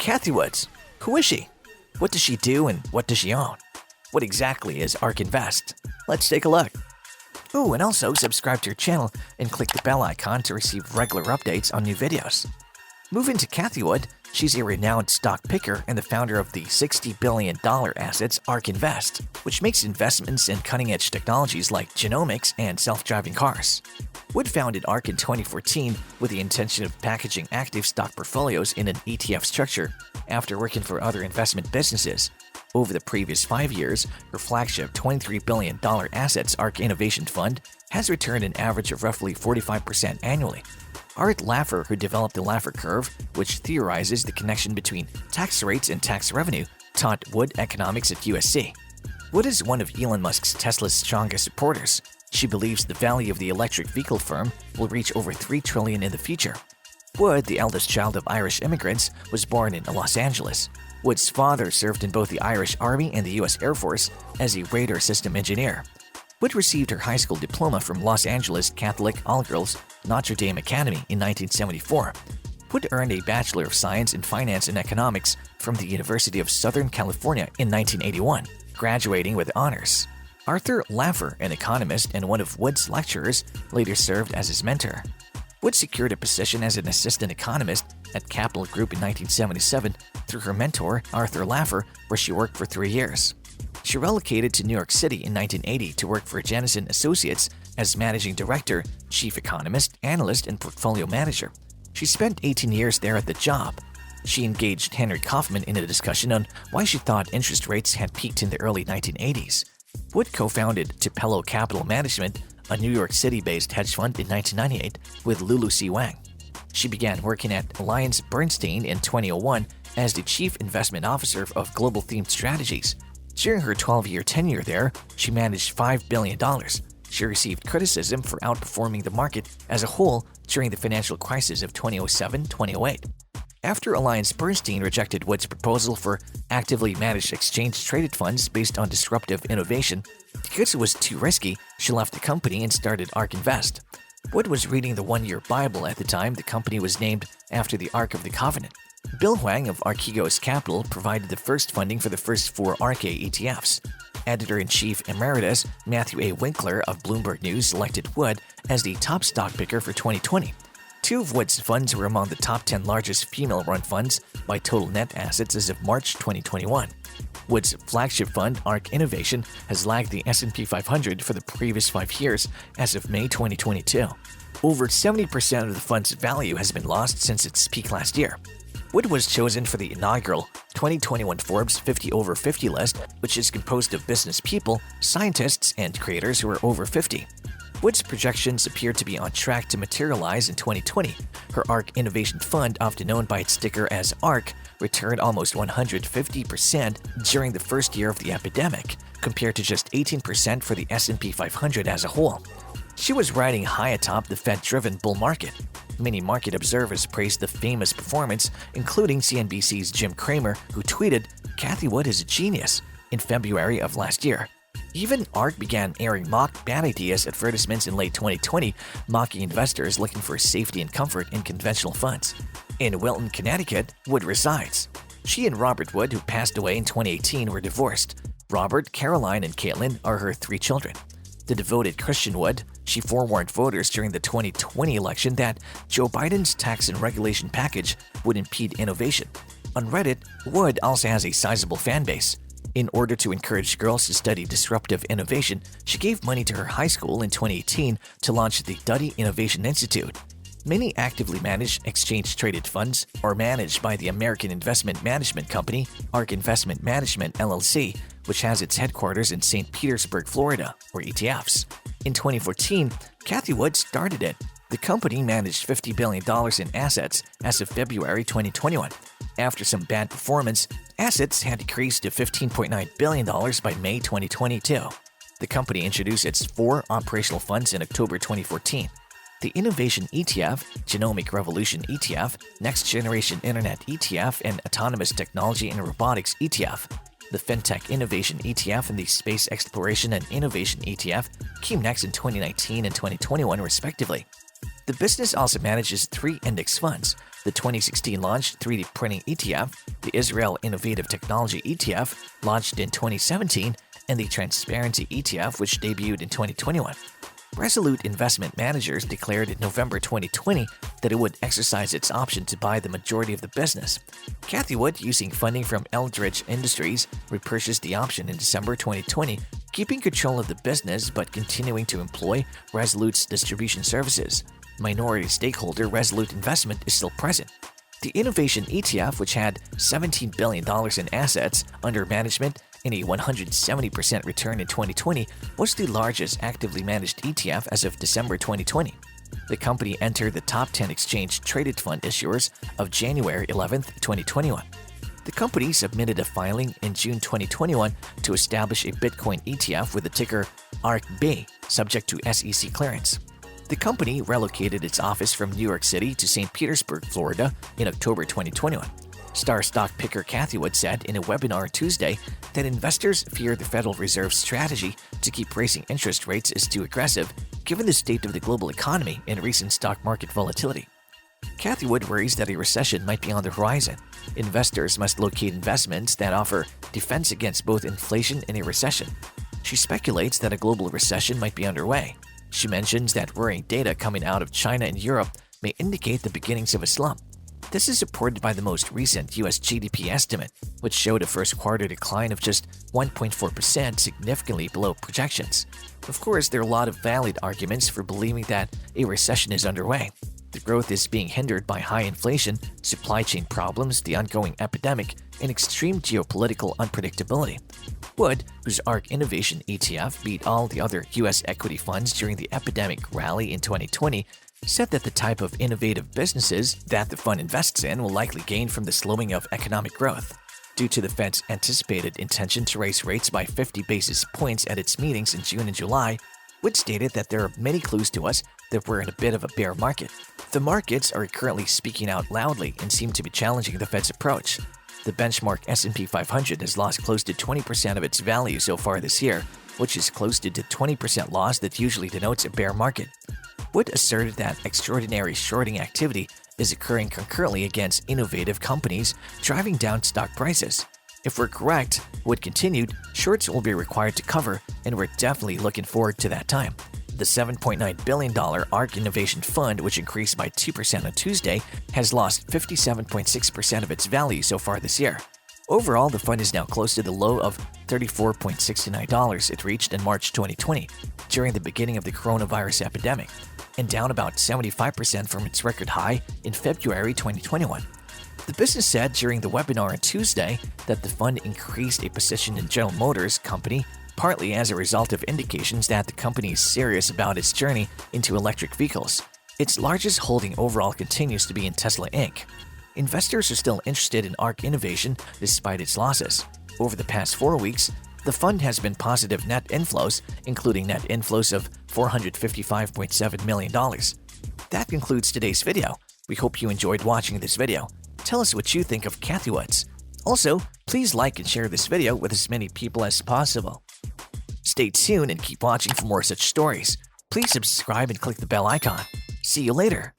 Cathie Woods. Who is she? What does she do and what does she own? What exactly is ARK Invest? Let's take a look. Ooh, and also subscribe to her channel and click the bell icon to receive regular updates on new videos. Moving to Cathie Wood, she's a renowned stock picker and the founder of the $60 billion assets ARK Invest, which makes investments in cutting-edge technologies like genomics and self-driving cars. Wood founded ARK in 2014 with the intention of packaging active stock portfolios in an ETF structure after working for other investment businesses. Over the previous 5 years, her flagship $23 billion assets ARK Innovation Fund has returned an average of roughly 45% annually. Art Laffer, who developed the Laffer Curve, which theorizes the connection between tax rates and tax revenue, taught Wood economics at USC. Wood is one of Elon Musk's Tesla's strongest supporters. She believes the value of the electric vehicle firm will reach over $3 trillion in the future. Wood, the eldest child of Irish immigrants, was born in Los Angeles. Wood's father served in both the Irish Army and the U.S. Air Force as a radar system engineer. Wood received her high school diploma from Los Angeles Catholic All-Girls Notre Dame Academy in 1974. Wood earned a Bachelor of Science in Finance and Economics from the University of Southern California in 1981, graduating with honors. Arthur Laffer, an economist and one of Wood's lecturers, later served as his mentor. Wood secured a position as an assistant economist at Capital Group in 1977 through her mentor, Arthur Laffer, where she worked for 3 years. She relocated to New York City in 1980 to work for Jennison Associates as managing director, chief economist, analyst, and portfolio manager. She spent 18 years there at the job. She engaged Henry Kaufman in a discussion on why she thought interest rates had peaked in the early 1980s. Wood co-founded Tupelo Capital Management, a New York City-based hedge fund, in 1998 with Lulu C. Wang. She began working at AllianceBernstein in 2001 as the chief investment officer of global themed strategies. During her 12-year tenure there, she managed $5 billion. She received criticism for outperforming the market as a whole during the financial crisis of 2007-2008. After AllianceBernstein rejected Wood's proposal for actively managed exchange-traded funds based on disruptive innovation, because it was too risky, she left the company and started ARK Invest. Wood was reading the one-year Bible at the time the company was named after the Ark of the Covenant. Bill Huang of Archegos Capital provided the first funding for the first 4 ARK ETFs. Editor-in-Chief Emeritus Matthew A. Winkler of Bloomberg News selected Wood as the top stock picker for 2020. 2 of Wood's funds were among the top 10 largest female-run funds by total net assets as of March 2021. Wood's flagship fund, ARK Innovation, has lagged the S&P 500 for the previous 5 years as of May 2022. Over 70% of the fund's value has been lost since its peak last year. Wood was chosen for the inaugural 2021 Forbes 50 over 50 list, which is composed of business people, scientists, and creators who are over 50. Wood's projections appear to be on track to materialize in 2020. Her ARK Innovation Fund, often known by its ticker as ARK, returned almost 150% during the first year of the epidemic, compared to just 18% for the S&P 500 as a whole. She was riding high atop the Fed-driven bull market. Many market observers praised the famous performance, including CNBC's Jim Cramer, who tweeted, "Cathie Wood is a genius," in February of last year. Even ARK began airing mock bad ideas advertisements in late 2020, mocking investors looking for safety and comfort in conventional funds. In Wilton, Connecticut, Wood resides. She and Robert Wood, who passed away in 2018, were divorced. Robert, Caroline, and Caitlin are her 3 children. The devoted Christian Wood, she forewarned voters during the 2020 election that Joe Biden's tax and regulation package would impede innovation. On Reddit, Wood also has a sizable fan base. In order to encourage girls to study disruptive innovation, she gave money to her high school in 2018 to launch the Duddy Innovation Institute. Many actively managed exchange-traded funds are managed by the American investment management company, ARK Investment Management LLC, which has its headquarters in St. Petersburg, Florida, or ETFs. In 2014, Cathie Wood started it. The company managed $50 billion in assets as of February 2021. After some bad performance, assets had decreased to $15.9 billion by May 2022. The company introduced its 4 operational funds in October 2014. The Innovation ETF, Genomic Revolution ETF, Next Generation Internet ETF, and Autonomous Technology and Robotics ETF. The FinTech Innovation ETF and the Space Exploration and Innovation ETF came next in 2019 and 2021 respectively. The business also manages 3 index funds, the 2016 launched 3D printing ETF, the Israel Innovative Technology ETF, launched in 2017, and the Transparency ETF, which debuted in 2021. Resolute Investment Managers declared in November 2020 that it would exercise its option to buy the majority of the business. Cathie Wood, using funding from Eldridge Industries, repurchased the option in December 2020, keeping control of the business but continuing to employ Resolute's distribution services. Minority stakeholder Resolute Investment is still present. The Innovation ETF, which had $17 billion in assets under management and a 170% return in 2020, was the largest actively managed ETF as of December 2020. The company entered the top 10 exchange-traded fund issuers of January 11, 2021. The company submitted a filing in June 2021 to establish a Bitcoin ETF with the ticker ARKB, subject to SEC clearance. The company relocated its office from New York City to St. Petersburg, Florida in October 2021. Star stock picker Cathie Wood said in a webinar Tuesday that investors fear the Federal Reserve's strategy to keep raising interest rates is too aggressive, given the state of the global economy and recent stock market volatility. Cathie Wood worries that a recession might be on the horizon. Investors must locate investments that offer defense against both inflation and a recession. She speculates that a global recession might be underway. She mentions that worrying data coming out of China and Europe may indicate the beginnings of a slump. This is supported by the most recent U.S. GDP estimate, which showed a first-quarter decline of just 1.4%, significantly below projections. Of course, there are a lot of valid arguments for believing that a recession is underway. The growth is being hindered by high inflation, supply chain problems, the ongoing epidemic, and extreme geopolitical unpredictability. Wood, whose ARK Innovation ETF beat all the other U.S. equity funds during the epidemic rally in 2020, said that the type of innovative businesses that the fund invests in will likely gain from the slowing of economic growth. Due to the Fed's anticipated intention to raise rates by 50 basis points at its meetings in June and July, Wood stated that there are many clues to us that we're in a bit of a bear market. The markets are currently speaking out loudly and seem to be challenging the Fed's approach. The benchmark S&P 500 has lost close to 20% of its value so far this year, which is close to the 20% loss that usually denotes a bear market. Wood asserted that extraordinary shorting activity is occurring concurrently against innovative companies, driving down stock prices. If we're correct, Wood continued, shorts will be required to cover, and we're definitely looking forward to that time. The $7.9 billion ARK Innovation Fund, which increased by 2% on Tuesday, has lost 57.6% of its value so far this year. Overall, the fund is now close to the low of $34.69 it reached in March 2020, during the beginning of the coronavirus epidemic, and down about 75% from its record high in February 2021. The business said during the webinar on Tuesday that the fund increased a position in General Motors Company partly as a result of indications that the company is serious about its journey into electric vehicles. Its largest holding overall continues to be in Tesla Inc. Investors are still interested in ARK Innovation despite its losses. Over the past 4 weeks, the fund has been positive net inflows, including net inflows of $455.7 million. That concludes today's video. We hope you enjoyed watching this video. Tell us what you think of Cathie Woods. Also, please like and share this video with as many people as possible. Stay tuned and keep watching for more such stories. Please subscribe and click the bell icon. See you later.